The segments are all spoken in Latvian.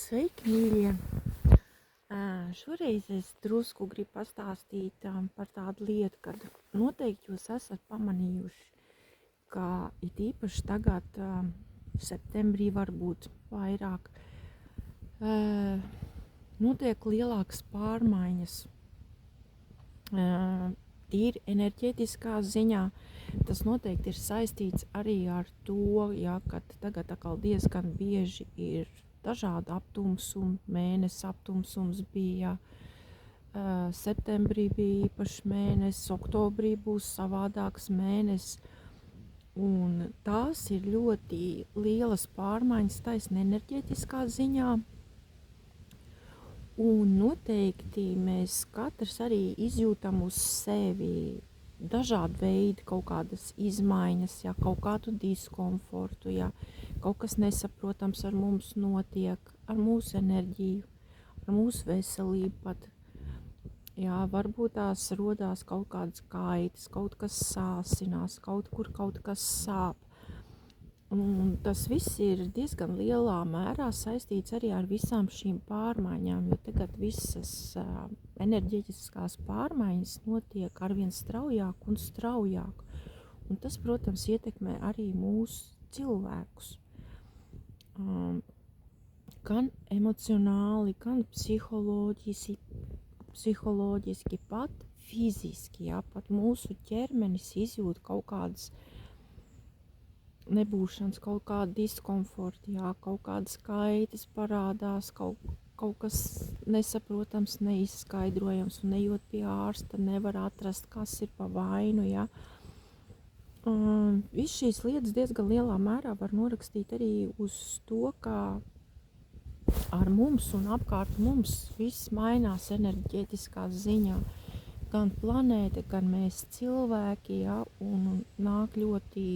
Sveiki, mīļie! Šoreiz es drusku gribu pastāstīt par tādu lietu, kad noteikti jūs esat pamanījuši, ka it īpaši tagad, septembrī varbūt vairāk, notiek lielākas pārmaiņas. Tīri enerģētiskā ziņā tas noteikti ir saistīts arī ar to, ka tagad atkal diezgan bieži ir dažādi aptumsumi, mēnesis aptumsums bija, septembrī bija īpašs mēnesis, oktobrī būs savādāks mēnesis, un tās ir ļoti lielas pārmaiņas taisni enerģētiskā ziņā, un noteikti mēs katrs arī izjūtam uz sevi dažādu veidu kaut kādas izmaiņas, kaut kādu diskomfortu, kaut kas nesaprotams ar mums notiek, ar mūsu enerģiju, ar mūsu veselību pat. Varbūt tās rodās kaut kādas kaitas, kaut kas sāsinās, kaut kur kaut kas sāp. Un tas viss ir diezgan lielā mērā saistīts arī ar visām šīm pārmaiņām, jo tagad visas enerģētiskās pārmaiņas notiek arvien straujāk un straujāk. Un tas, protams, ietekmē arī mūsu cilvēkus. Gan emocionāli, gan psiholoģiski, pat fiziski, pat mūsu ķermenis izjūt kaut kādas nebūšanas, kaut kāda diskomforta, kaut kādas kaitas parādās, kaut kas nesaprotams, neizskaidrojams, un ejot pie ārsta nevar atrast, kas ir pa vainu, Viss šīs lietas diezgan lielā mērā var norakstīt arī uz to, ka ar mums un apkārt mums viss mainās enerģētiskā ziņā. Gan planēta, gan mēs cilvēki, un nāk ļoti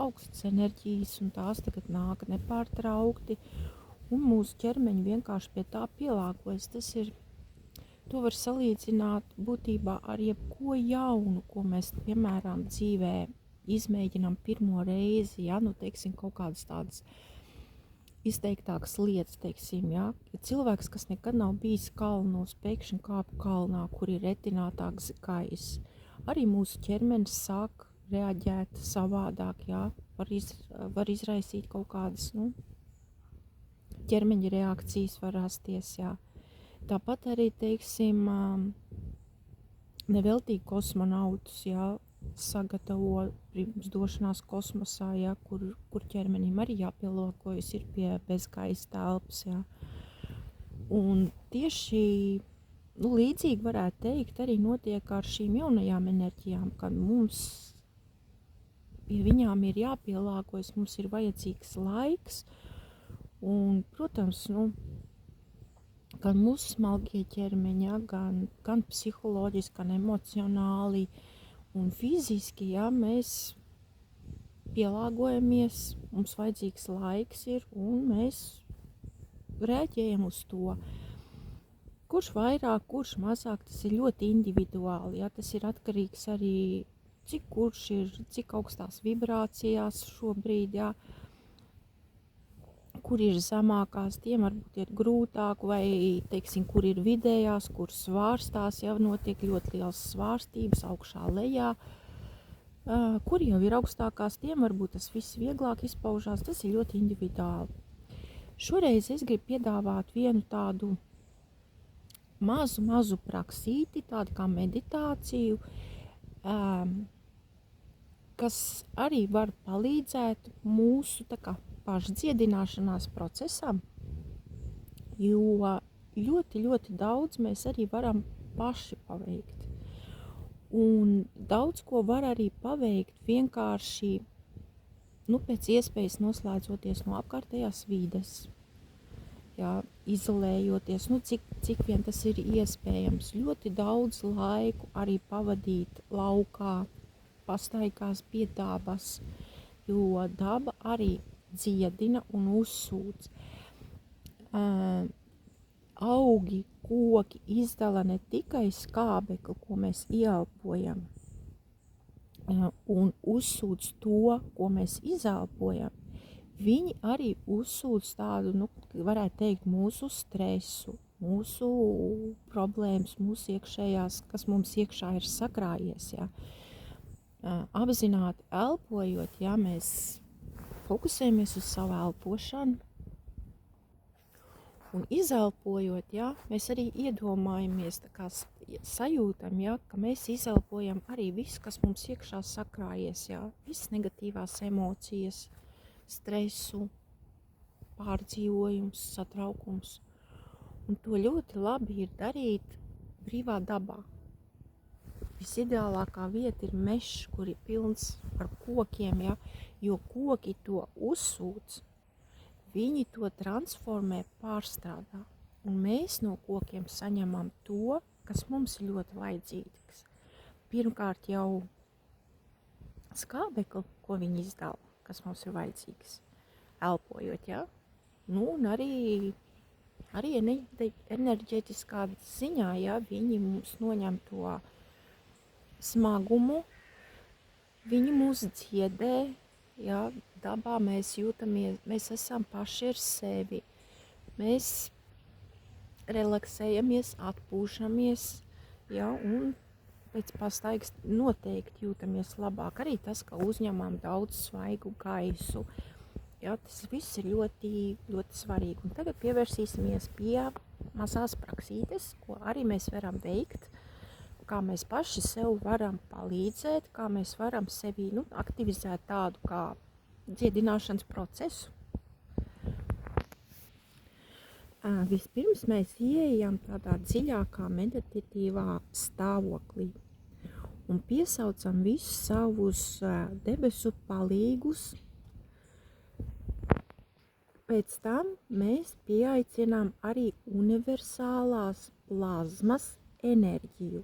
augstas enerģijas, un tās tagad nāk nepārtraukti, un mūsu ķermeņi vienkārši pie tā pielāgojas. To var salīdzināt būtībā ar jebko jaunu, ko mēs, piemēram, dzīvē izmēģinām pirmo reizi, teiksim, kaut kādas tādas izteiktākas lietas, teiksim, Ja cilvēks, kas nekad nav bijis kalnos, pēkšņi kāp kalnā, kur ir retinātāks gaiss, arī mūsu ķermenis sāk reaģēt savādāk, var izraisīt kaut kādas, ķermeņa reakcijas var rasties, Tāpat arī, teiksim, neveltīgi kosmonautus, sagatavo pirms došanās kosmosā, kur ķermenim arī jāpielāgojas ir pie bezgaisa telpas, Un tieši līdzīgi varētu teikt arī notiek ar šīm jaunajām enerģijām, kad mums pie viņām ir jāpielāgojas, mums ir vajadzīgs laiks, un, protams, gan mūsu smalkie ķermeņi, gan psiholoģiski, gan emocionāli un fiziski, mēs pielāgojamies, mums vajadzīgs laiks ir, un mēs reaģējam uz to. Kurš vairāk, kurš mazāk, tas ir ļoti individuāli, tas ir atkarīgs arī, cik augstās vibrācijās šobrīd, kur ir zemākās, tiem varbūt ir grūtāk, vai, teiksim, kur ir vidējās, kur svārstās, notiek ļoti liels svārstības augšā lejā, kur jau ir augstākās, tiem varbūt tas viss vieglāk izpaužās, tas ir ļoti individuāli. Šoreiz es gribu piedāvāt vienu tādu mazu praksīti, tādu kā meditāciju, kas arī var palīdzēt mūsu pašdziedināšanās procesam, jo ļoti, ļoti daudz mēs arī varam paši paveikt. Un daudz ko var arī paveikt vienkārši, pēc iespējas noslēdzoties no apkārtējās vides, izolējoties, cik vien tas ir iespējams. Ļoti daudz laiku arī pavadīt laukā, pastaigās pie dabas, jo daba arī dziedina un uzsūc. Augi, koki izdala ne tikai skābekli, ko mēs ieelpojam, un uzsūc to, ko mēs izelpojam. viņi arī uzsūc tādu, varētu teikt, mūsu stresu, mūsu problēmas, mūsu iekšējās, kas mums iekšā ir sakrājies, ja. Apzināti elpojot, ja mēs fokusējamies uz savu elpošanu, un izelpojot, ja, mēs arī iedomājamies, tā kā sajūtam, ja, ka mēs izelpojam arī visu, kas mums iekšā sakrājies, ja, visas negatīvās emocijas, stresu, pārdzīvojums, satraukums. Un to ļoti labi ir darīt brīvā dabā. Visideālākā vieta ir mežs, kur ir pilns ar kokiem, ja, jo koki to uzsūc. Viņi to transformē, pārstrādā, un mēs no kokiem saņemam to, kas mums ir ļoti vajadzīgs. Pirmkārt jau skābekli, ko viņi izdala, kas mums ir vajadzīgs, elpojot, ja? Un arī enerģetiskā ziņā, ja, viņi mums noņem to smagumu, viņi mūs dziedē, ja, dabā mēs jūtamies, mēs esam paši ar sevi, mēs relaksējamies, atpūšamies, ja, un pēc pastaigas noteikti jūtamies labāk. Arī tas, ka uzņemam daudz svaigu gaisu, ja, tas viss ir ļoti, ļoti svarīgi. Un tagad pievērsīsimies pie mazās praksītes, ko arī mēs varam veikt, kā mēs paši sev varam palīdzēt, kā mēs varam sevi aktivizēt tādu kā dziedināšanas procesu. Vispirms mēs ieejam tādā dziļākā meditatīvā stāvoklī un piesaucam visus savus debesu palīgus. Pēc tam mēs pieaicinām arī universālās plazmas enerģiju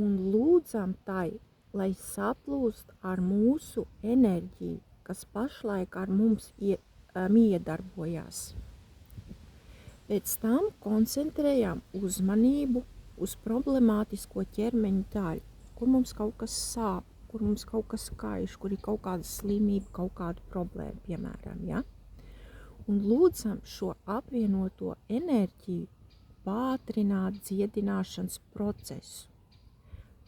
un lūdzam tai, lai saplūst ar mūsu enerģiju, kas pašlaik ar mums iedarbojās. Pēc tam koncentrējām uzmanību uz problemātisko ķermeņa daļu, kur mums kaut kas sāp, kur mums kaut kas kaiš, kur ir kaut kāda slimība, kaut kāda problēma, piemēram, ja? Un lūdzam šo apvienoto enerģiju pātrināt dziedināšanas procesu.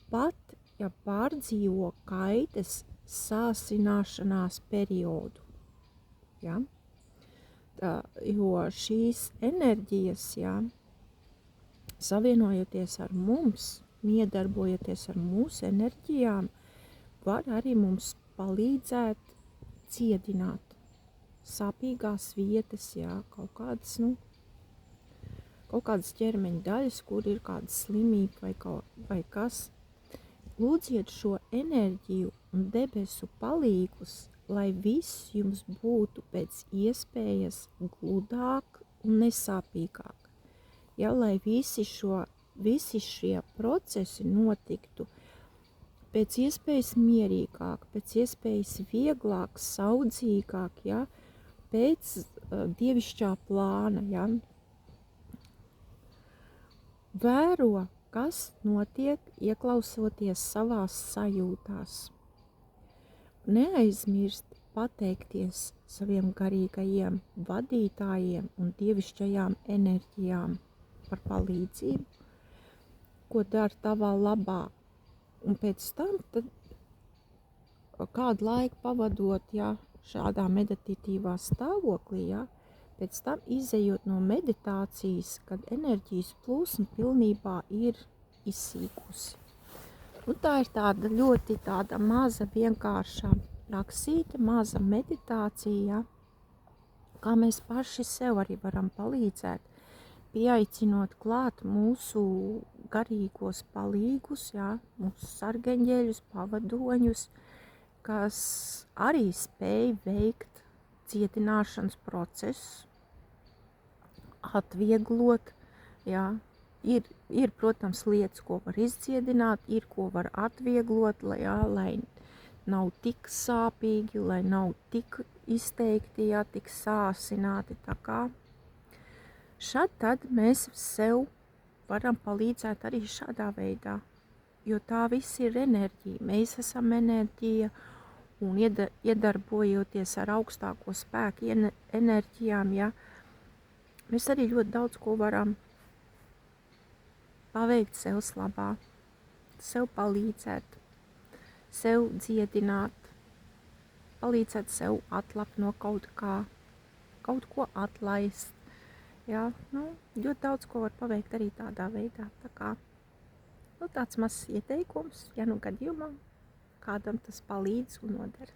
Pat ja pārdzīvo kaitas sāsināšanās periodu. Ja? Jo šīs enerģijas, ja, savienojoties ar mums, miedarbojoties ar mūsu enerģijām, var arī mums palīdzēt dziedināt sāpīgās vietas, ja, kaut kādas ķermeņa daļas, kur ir kāda slimība vai kas. Lūdziet šo enerģiju un debesu palīgus, lai viss jums būtu pēc iespējas gludāk un nesāpīgāk. Ja, lai visi šie procesi notiktu pēc iespējas mierīgāk, pēc iespējas vieglāk, saudzīgāk, ja, pēc dievišķā plāna. Ja. Vēro, kas notiek, ieklausoties savās sajūtās. Neaizmirst pateikties saviem garīgajiem vadītājiem un dievišķajām enerģijām par palīdzību, ko dara tavā labā. Un pēc tam tad kādu laiku pavadot, ja, šādā meditatīvā stāvoklī, ja, pēc tam izejot no meditācijas, kad enerģijas plūsma pilnībā ir izsīkusi. Un tā ir tāda ļoti maza vienkārša praksīte, maza meditācija, kā mēs paši sev arī varam palīdzēt, pieaicinot klāt mūsu garīgos palīgus, ja, mūsu sargeņģeļus, pavadoņus, kas arī spēj veikt dziedināšanas procesu, atvieglot, ja. Ir, protams, lietas, ko var izdziedināt, ir, ko var atvieglot, lai nav tik sāpīgi, lai nav tik izteikti, ja, tik sāsināti. Tā kā šad tad mēs sev varam palīdzēt arī šādā veidā, jo tā viss ir enerģija. Mēs esam enerģija un iedarbojoties ar augstāko spēku enerģijām, ja, mēs arī ļoti daudz ko varam paveikt sev labā, sev palīdzēt, sev dziedināt, palīdzēt sev atlapt no kaut kā, kaut ko atlaist. Jā, ļoti daudz ko var paveikt arī tādā veidā. Tā kā, tāds mazs ieteikums, ja gadījumā kādam tas palīdz un noder.